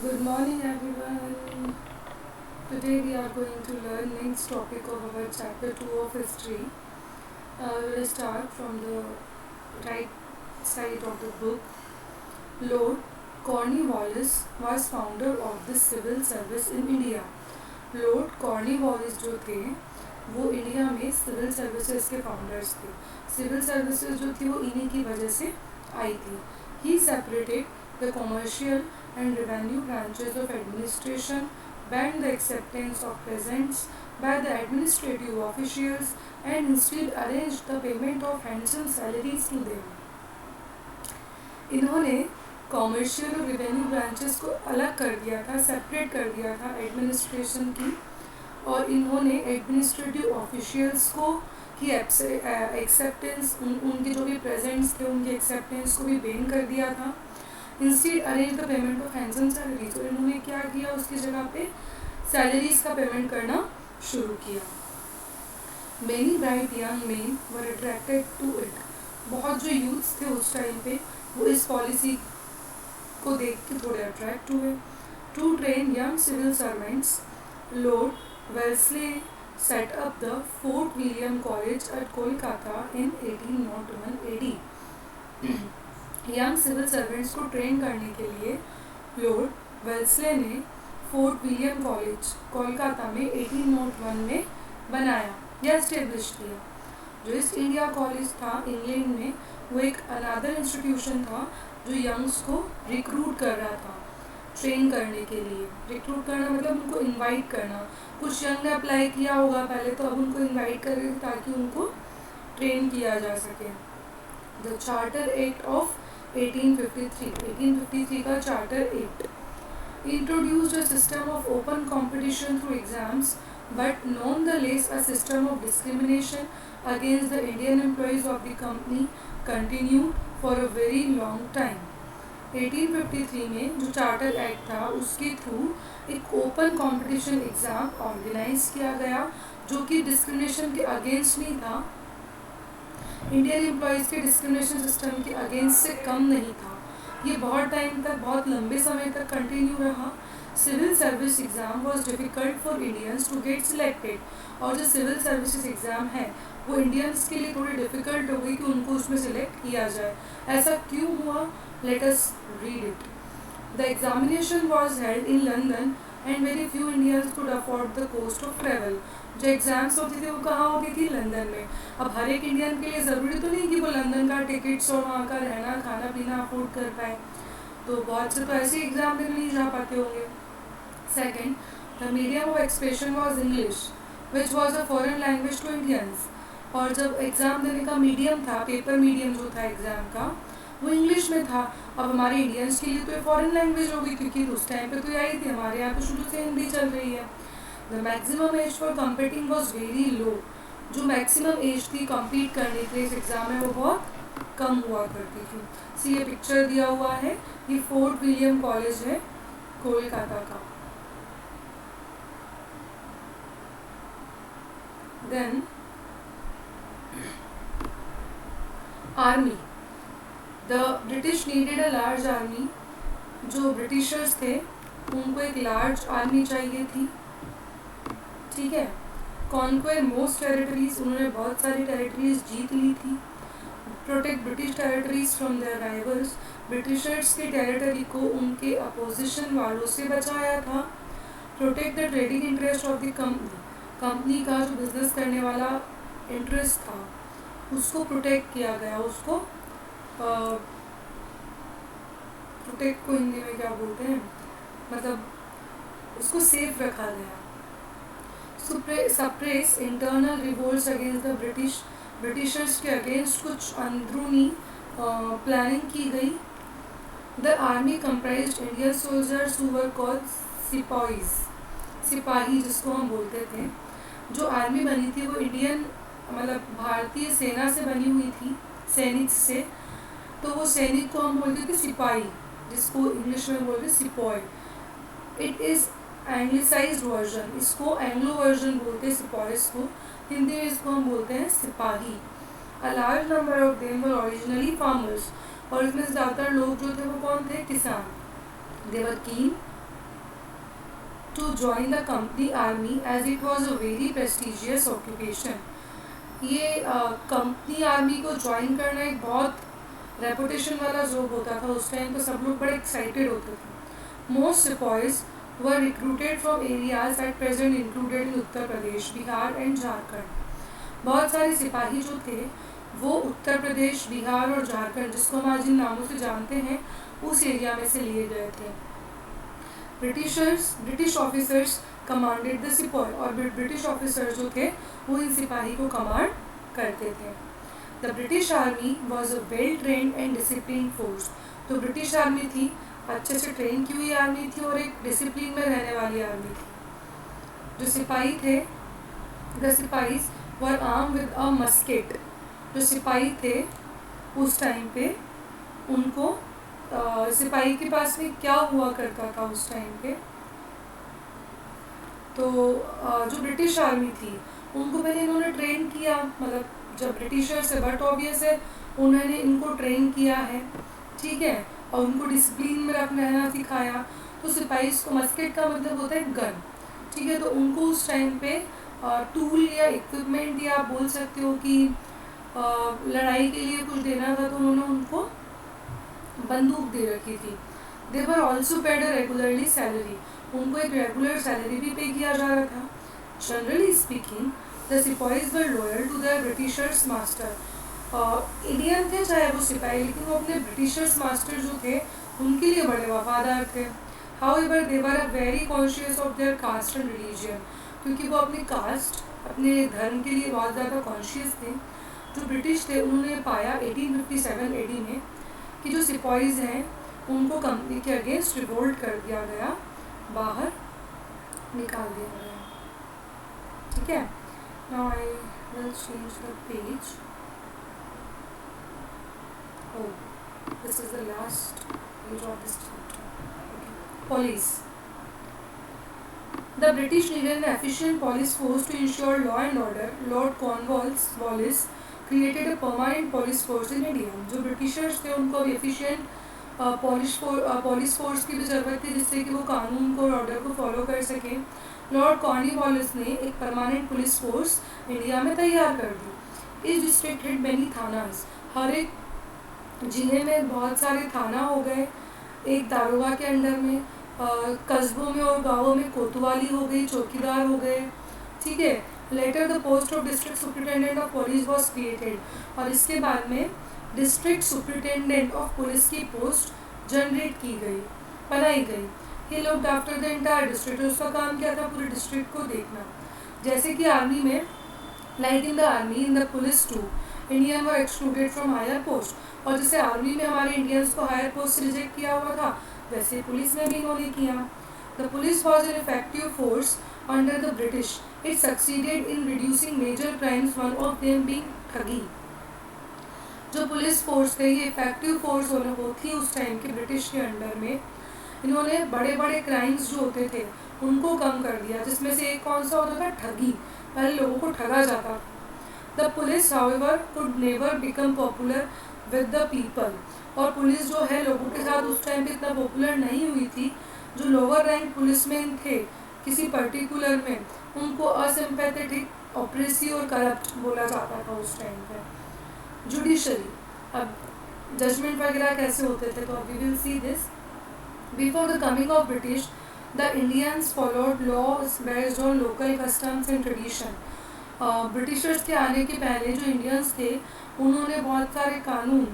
Good morning, everyone. Today we are going to learn next topic of our chapter 2 of history. We'll start from the right side of the book. Lord Cornwallis was founder of the civil service in India. Lord Cornwallis जो थे वो India में civil services के founders थे. Civil services जो थी वो इन्हीं की वजह से आई थी. ही separated the commercial and revenue branches of administration, banned the acceptance of presents by the administrative officials and instead arranged the payment of handsome salaries to them. इन्होंने कॉमर्शियल और रिवेन्यू ब्रांचेस को अलग कर दिया था, सेपरेट कर दिया था एडमिनिस्ट्रेशन की, और इन्होंने एडमिनिस्ट्रेटिव ऑफिशियल्स को की एक्सेप्टेंस उनके जो भी प्रेजेंट्स थे उनके एक्सेप्टेंस को भी बैन कर दिया था. Instead arrange the payment of handsome salaries, और इन्होंने क्या किया, उसकी जगह पे सैलरीज का पेमेंट करना शुरू किया. Many bright young men were attracted to it. बहुत जो यूथ्स थे उस टाइम पे वो इस पॉलिसी को देख के थोड़े अट्रैक्ट हुए. To train young civil servants, Lord Wellesley set up the Fort William College at Kolkata in 1801 AD. Young civil servants को ट्रेन करने के लिए लॉर्ड वेल्सले ने फोर्ट विलियम कॉलेज कोलकाता में 1801 में बनाया या इस्टेब्लिश किया. जो ईस्ट इंडिया कॉलेज था इंग्लैंड में वो एक अनदर इंस्टीट्यूशन था जो यंग्स को रिक्रूट कर रहा था ट्रेन करने के लिए. रिक्रूट करना मतलब उनको इनवाइट करना. कुछ यंग ने अप्लाई किया होगा पहले, तो अब उनको इनवाइट करें ताकि उनको ट्रेन किया जा सके. द चार्टर एक्ट ऑफ 1853 का charter act introduced a system of open competition through exams, but nonetheless a system of discrimination against the Indian employees of the company continued for a very long time. 1853 में जो charter act था उसके through एक open competition exam organise किया गया जो कि discrimination के अगेंस्ट नहीं था, इंडियन एम्प्लॉयज़ के डिस्क्रिमिनेशन सिस्टम के अगेंस्ट से कम नहीं था. ये बहुत टाइम तक, बहुत लंबे समय तक कंटिन्यू रहा. Civil service exam was difficult for Indians to get selected. और जो सिविल सर्विसेज एग्ज़ाम है वो इंडियंस के लिए थोड़ी डिफ़िकल्ट हो गई कि उनको उसमें सिलेक्ट किया जाए. ऐसा क्यों हुआ? Let us read it. The examination was held in London and very few Indians could afford the cost of travel. जो एग्ज़ाम्स होती थी वो कहाँ होती थी? लंदन में. अब हर एक इंडियन के लिए ज़रूरी तो नहीं कि वो लंदन का टिकट्स और वहाँ का रहना खाना पीना अफोर्ड कर पाए, तो बहुत से तो ऐसे एग्ज़ाम देने नहीं जा पाते होंगे. Second, the medium of expression was English which was a foreign language to Indians. और जब एग्ज़ाम देने का मीडियम था, पेपर मीडियम जो था एग्ज़ाम का, वो इंग्लिश में था. अब हमारे इंडियंस के लिए तो ये फॉरेन लैंग्वेज होगी क्योंकि उस टाइम पे तो यही थी, हमारे यहाँ तो शुरू से हिंदी चल रही है. The maximum age for competing was very low. जो मैक्सिमम एज थी कम्पीट करने के लिए इस एग्ज़ाम में वो बहुत कम हुआ करती थी. सी ये पिक्चर दिया हुआ है, ये फोर्ट विलियम कॉलेज है कोलकाता का. Then army. The British needed a large army. जो ब्रिटिशर्स थे उनको एक लार्ज आर्मी चाहिए थी. ठीक है. कॉन्क्वेर मोस्ट टेरिटरीज, उन्होंने बहुत सारी टेरिटरीज जीत ली थी. Protect British territories from their rivals. Britishers के टेरिटरी को उनके अपोजिशन वालों से बचाया था. Protect the trading interest of the company. Company का जो बिजनेस करने वाला इंटरेस्ट था उसको प्रोटेक्ट किया गया. उसको प्रोटेक्ट को हिंदी में क्या बोलते हैं, मतलब उसको सेफ रखा गया. Suppress internal revolts against the Britishers के अगेंस्ट कुछ अंदरूनी प्लानिंग की गई. The army comprised Indian soldiers who were called सिपाहीज. सिपाही जिसको हम बोलते थे. जो आर्मी बनी थी वो इंडियन मतलब भारतीय सेना से बनी हुई थी, सैनिक से. तो वो सैनिक को हम बोलते थे सिपाही, जिसको इंग्लिश में बोलते sepoy. It is anglicised version. इसको एंग्लो वर्जन बोलते हैं सिपॉयस को. हिंदी में इसको हम बोलते हैं सिपाही. A large number of them were originally farmers. और इसमें ज़्यादातर लोग जो थे वो कौन थे? किसान. दे वर कीन to join the company army as it was a very prestigious occupation. ये कंपनी आर्मी को ज्वाइन करना एक बहुत रेपुटेशन वाला जॉब होता था उस टाइम, तो सब लोग बड़े एक्साइटेड होते थे. Most sepoys were recruited from areas at present included in Uttar Pradesh, Bihar and Jharkhand. बहुत सारे सिपाही जो थे वो उत्तर प्रदेश, बिहार और झारखंड, जिसको हम आज इन नामों से जानते हैं, उस एरिया में से लिए गए थे. British officers commanded the sepoy, और ब्रिटिश ऑफिसर जो थे वो इन सिपाही को कमांड करते थे. The British army was a well trained and discipline force. तो ब्रिटिश आर्मी थी, अच्छे से ट्रेन की हुई आर्मी थी और एक डिसिप्लिन में रहने वाली आर्मी थी. जो सिपाही थे, द सिपाहीज were arm with a musket. जो सिपाही थे उस टाइम पे, उनको सिपाही के पास में क्या हुआ करता था उस टाइम पे, तो जो ब्रिटिश आर्मी थी उनको पहले इन्होंने ट्रेन किया, मतलब जब ब्रिटिशर्स से, बट ऑब्वियस है उन्होंने इनको ट्रेन किया है, ठीक है, और उनको डिसिप्लिन में रहना सिखाया. तो सिपाही को, मस्केट का मतलब होता है गन, ठीक है, तो उनको उस टाइम पे टूल या इक्विपमेंट, या आप बोल सकते हो कि लड़ाई के लिए कुछ देना था, तो उन्होंने उनको बंदूक दे रखी थी. They were also paid a regularly salary. उनको एक रेगुलर सैलरी भी पे किया जा रहा था. जनरली स्पीकिंग द सिपाहीज were loyal to the Britishers master. Indian थे चाहे वो सिपाही, लेकिन वो अपने ब्रिटिशर्स मास्टर जो थे उनके लिए बड़े वफादार थे. However they were very conscious of their caste and religion. क्योंकि वो अपनी कास्ट, अपने धर्म के लिए बहुत ज़्यादा कॉन्शियस थे. जो ब्रिटिश थे उन्होंने पाया 1857 एडी में कि जो सिपाहीज हैं उनको कंपनी के अगेंस्ट रिवोल्ट कर दिया गया, बाहर निकाल दिया गया. ठीक है, now I will change the page. Oh, this is the last page of this chapter. Police. The British needed an efficient police force to ensure law and order. Lord Cornwallis created a permanent police force in India. जो Britishers थे उनको efficient police force की भी ज़रूरत थी, जिससे कि वो कानून को और ऑर्डर को फॉलो कर सकें. लॉर्ड कॉर्नवालिस ने एक परमानेंट पुलिस फोर्स इंडिया में तैयार कर दी. इस डिस्ट्रिक्ट हेड मैनी थानाज. हर एक जिले में बहुत सारे थाना हो गए एक दारोगा के अंडर में. कस्बों में और गाँवों में कोतवाली हो गई, चौकीदार हो गए, ठीक है. Later the post of district superintendent of police was created. और इसके बाद में डिस्ट्रिक्ट सुपरिटेंडेंट ऑफ पुलिस की पोस्ट जनरेट की गई, बनाई गई. He looked after the entire district. उसका काम क्या था, पूरे डिस्ट्रिक्ट को देखना. जैसे कि आर्मी में, like in the army, in the police too, Indian were excluded from higher post. और जैसे आर्मी में हमारे इंडियंस को हायर पोस्ट से रिजेक्ट किया हुआ था, वैसे पुलिस में भी इन्होंने किया. The police was an effective force under the British. It succeeded in reducing major crimes, one of them being thuggee. जो पुलिस फोर्स थे ये इफेक्टिव फोर्स वो थी उस टाइम के ब्रिटिश के अंडर में. इन्होंने बड़े बड़े क्राइम्स जो होते थे उनको कम कर दिया, जिसमें से एक कौन सा होता था, ठगी. पहले लोगों को ठगा जाता. The police however could never become popular with the people. और पुलिस जो है लोगों के साथ उस टाइम पे इतना पॉपुलर नहीं हुई थी. जो लोअर रैंक पुलिसमैन थे किसी पर्टिकुलर में, उनको असिम्पैथेटिक, ऑप्रेसिव और करप्ट बोला जाता था उस टाइम पे. जुडिशरी, अब जजमेंट वगैरह कैसे होते थे, तो we will see this. Before the coming of British the Indians followed laws based on local customs and tradition. Britishers के आने के पहले जो इंडियंस थे उन्होंने बहुत सारे कानून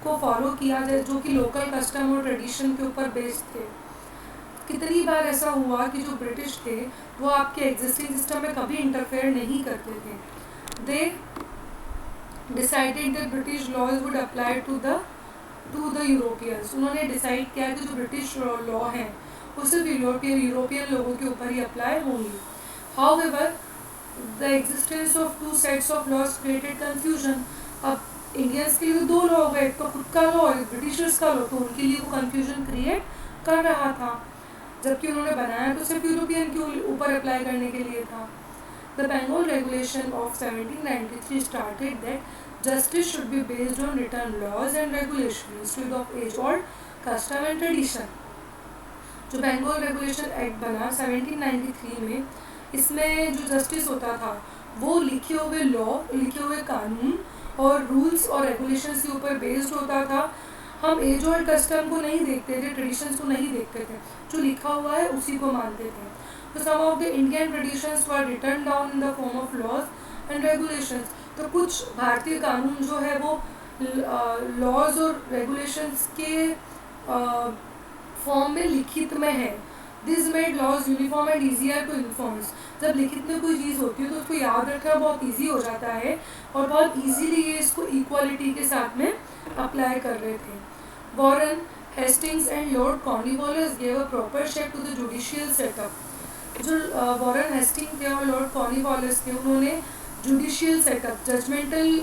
को फॉलो किया जो कि लोकल कस्टम और ट्रेडिशन के ऊपर बेस्ड थे. कितनी बार ऐसा हुआ कि जो ब्रिटिश थे वो आपके एग्जिस्टिंग सिस्टम में कभी इंटरफेयर नहीं करते थे. They decided that British laws would apply to the Europeans. उन्होंने डिसाइड किया कि जो ब्रिटिश लॉ हैं वो सिर्फ यूरोपियन लोगों के ऊपर ही अप्लाई होंगी. However the existence of two sets of laws created confusion. अब इंडियंस के लिए दो लॉ हो गए, एक तो खुद का लॉ और ब्रिटिशर्स का लॉ, तो उनके लिए वो कन्फ्यूजन क्रिएट कर रहा था. जबकि उन्होंने बनाया तो सिर्फ यूरोपियन के ऊपर अप्लाई करने के लिए था. The Bengal regulation of 1793 started that justice should be based on written laws and regulation instead of age old custom and tradition. जो बेंगोल रेगुलेशन एक्ट बना 1793 में, इसमें जो जस्टिस होता था वो लिखे हुए लॉ, लिखे हुए कानून और रूल्स और रेगुलेशंस के ऊपर बेस्ड होता था। हम एज ओल्ड कस्टम को नहीं देखते थे, ट्रेडिशंस को नहीं देखते थे, जो लिखा हुआ है उसी को मानते थे। तो some of the Indian traditions were written down in the form of laws and regulations. तो कुछ भारतीय कानून जो है वो लॉज और रेगुलेशंस के फॉर्म में लिखित में है। This made laws uniform and easier to informs. जब लिखित में कोई चीज़ होती है तो उसको याद रखना बहुत ईजी हो जाता है और बहुत ईजीली ये इसको इक्वालिटी के साथ में अप्लाई कर रहे थे। Warren Hastings and Lord Cornwallis gave a proper shape to the judicial setup. जो वॉरेन हेस्टिंग थे और लॉर्ड कॉर्नवालिस थे, उन्होंने जुडिशियल सेटअप, जजमेंटल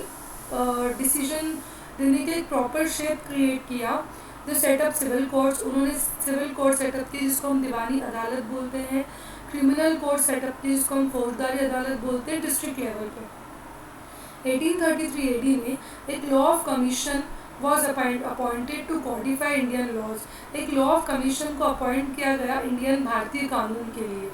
डिसीजन देने के एक प्रॉपर शेप क्रिएट किया। द सेटअप सिविल कोर्ट्स, उन्होंने सिविल कोर्ट सेटअप की जिसको हम दीवानी अदालत बोलते हैं। क्रिमिनल कोर्ट सेटअप की जिसको हम फौजदारी अदालत बोलते हैं डिस्ट्रिक्ट लेवल पे। 1833 AD में एक law of commission was appointed to codify Indian laws. एक लॉ ऑफ कमीशन को अपॉइंट किया गया इंडियन भारतीय कानून के लिए,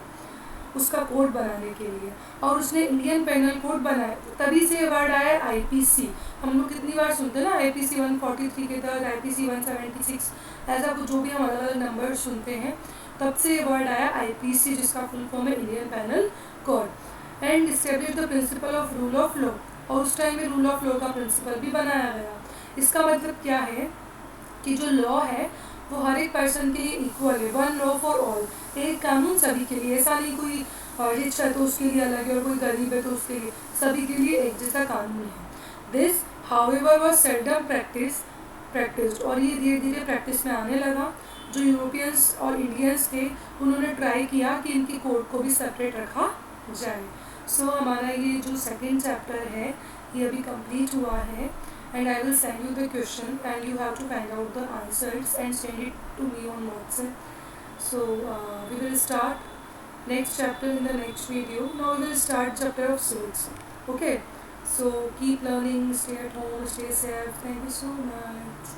उसका कोड बनाने के लिए, और उसने इंडियन पेनल कोड बनाया। तभी से वर्ड आया IPC। हम लोग कितनी बार सुनते हैं ना, IPC 143 के तहत, IPC 176, ऐसा कुछ जो भी हम अलग अलग नंबर सुनते हैं, तब से ये वर्ड आया IPC, जिसका फुल फॉर्म है Indian penal code. And establish the principle of rule of law, और उस टाइम में रूल ऑफ लॉ का प्रिंसिपल भी बनाया गया। इसका मतलब क्या है कि जो लॉ है वो हर एक पर्सन के लिए इक्वल है, वन लॉ फॉर ऑल, एक कानून सभी के लिए। ऐसा नहीं कोई रिच है तो उसके लिए अलग है और कोई गरीब है तो उसके लिए, सभी के लिए एक जैसा कानून है। This however was seldom practised, और ये धीरे धीरे प्रैक्टिस में आने लगा। जो यूरोपियंस और इंडियंस थे उन्होंने ट्राई किया कि इनकी कोड को भी सेपरेट रखा जाए। सो हमारा ये जो सेकेंड चैप्टर है ये अभी कंप्लीट हुआ है, and I will send you the question and you have to find out the answers and send it to me on WhatsApp. So we will start next chapter in the next video. Now we will start chapter of suits. Okay, so keep learning, stay at home, stay safe. Thank you so much.